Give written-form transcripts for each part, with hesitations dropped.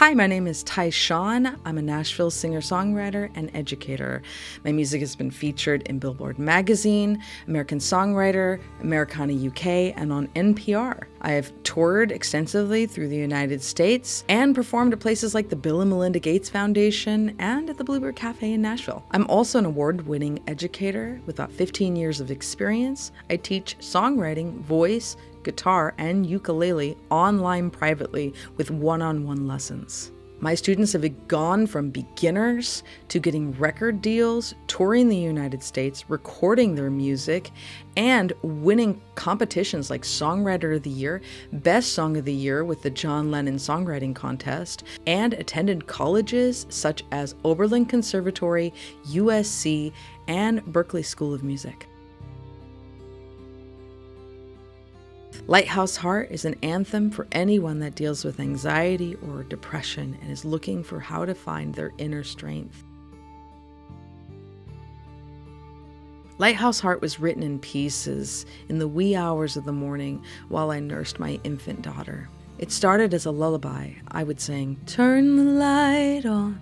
Hi, my name is Tai Shan. I'm a Nashville singer-songwriter and educator. My music has been featured in Billboard Magazine, American Songwriter, Americana UK, and on NPR. I have toured extensively through the United States and performed at places like the Bill and Melinda Gates Foundation and at the Bluebird Cafe in Nashville. I'm also an award-winning educator with about 15 years of experience. I teach songwriting, voice, guitar, and ukulele online privately with one-on-one lessons. My students have gone from beginners to getting record deals, touring the United States, recording their music, and winning competitions like Songwriter of the Year, Best Song of the Year with the John Lennon Songwriting Contest, and attended colleges such as Oberlin Conservatory, USC, and Berklee School of Music. Lighthouse Heart is an anthem for anyone that deals with anxiety or depression and is looking for how to find their inner strength. Lighthouse Heart was written in pieces in the wee hours of the morning while I nursed my infant daughter. It started as a lullaby. I would sing, "Turn the light on,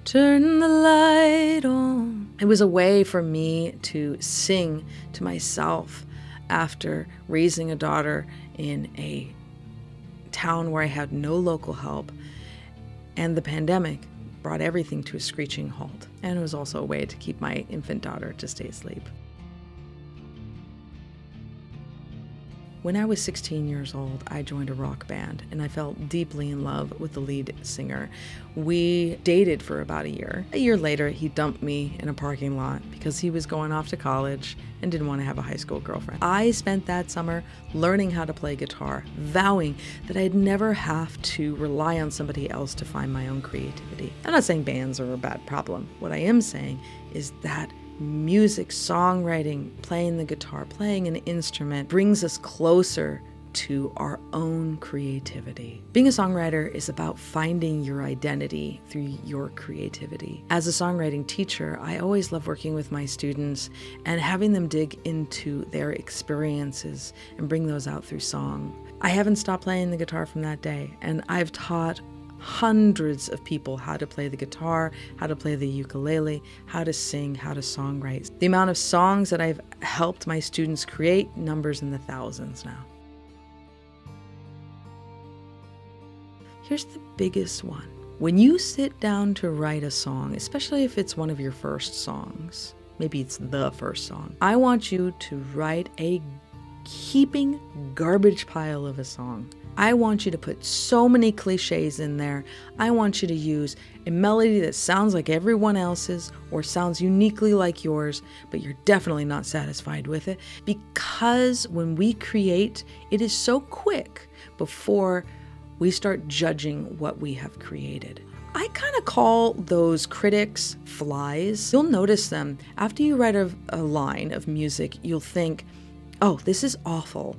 turn the light on." It was a way for me to sing to myself after raising a daughter in a town where I had no local help, and the pandemic brought everything to a screeching halt. And it was also a way to keep my infant daughter to stay asleep. When I was 16 years old, I joined a rock band, and I fell deeply in love with the lead singer. We dated for about a year. A year later, he dumped me in a parking lot because he was going off to college and didn't want to have a high school girlfriend. I spent that summer learning how to play guitar, vowing that I'd never have to rely on somebody else to find my own creativity. I'm not saying bands are a bad problem. What I am saying is that music, songwriting, playing the guitar, playing an instrument brings us closer to our own creativity. Being a songwriter is about finding your identity through your creativity. As a songwriting teacher, I always love working with my students and having them dig into their experiences and bring those out through song. I haven't stopped playing the guitar from that day, and I've taught hundreds of people how to play the guitar, how to play the ukulele, how to sing, how to songwrite. The amount of songs that I've helped my students create numbers in the thousands now. Here's the biggest one. When you sit down to write a song, especially if it's one of your first songs, maybe it's the first song, I want you to write a heaping garbage pile of a song. I want you to put so many cliches in there. I want you to use a melody that sounds like everyone else's or sounds uniquely like yours, but you're definitely not satisfied with it, because when we create, it is so quick before we start judging what we have created. I kind of call those critics flies. You'll notice them. After you write a line of music, you'll think, oh, this is awful.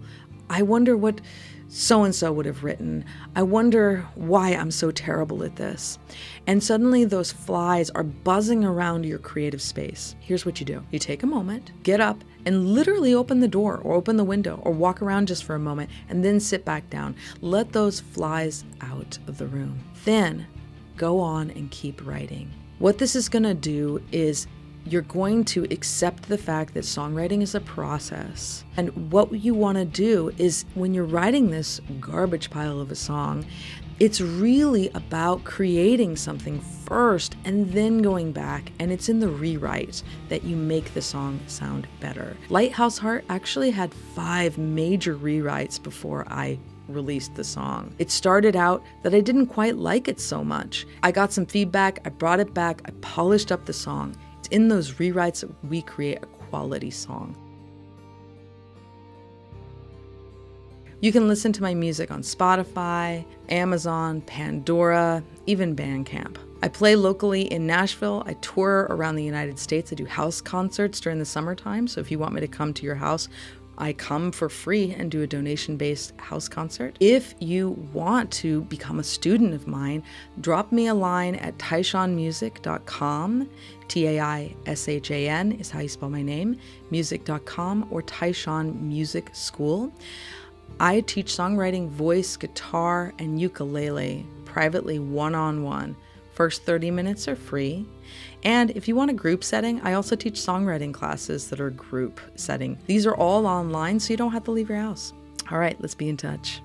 I wonder what so-and-so would have written. I wonder why I'm so terrible at this. And suddenly those flies are buzzing around your creative space. Here's what you do. You take a moment, get up, and literally open the door or open the window or walk around just for a moment and then sit back down. Let those flies out of the room. Then go on and keep writing. What this is going to do is you're going to accept the fact that songwriting is a process. And what you want to do is, when you're writing this garbage pile of a song, it's really about creating something first and then going back, and it's in the rewrite that you make the song sound better. Lighthouse Heart actually had 5 major rewrites before I released the song. It started out that I didn't quite like it so much. I got some feedback, I brought it back, I polished up the song. It's in those rewrites that we create a quality song. You can listen to my music on Spotify, Amazon, Pandora, even Bandcamp. I play locally in Nashville. I tour around the United States. I do house concerts during the summertime, so if you want me to come to your house, I come for free and do a donation-based house concert. If you want to become a student of mine, drop me a line at taishanmusic.com. Taishan is how you spell my name, music.com, or Tai Shan Music School. I teach songwriting, voice, guitar, and ukulele privately one-on-one. First 30 minutes are free. And if you want a group setting, I also teach songwriting classes that are group setting. These are all online, so you don't have to leave your house. All right, let's be in touch.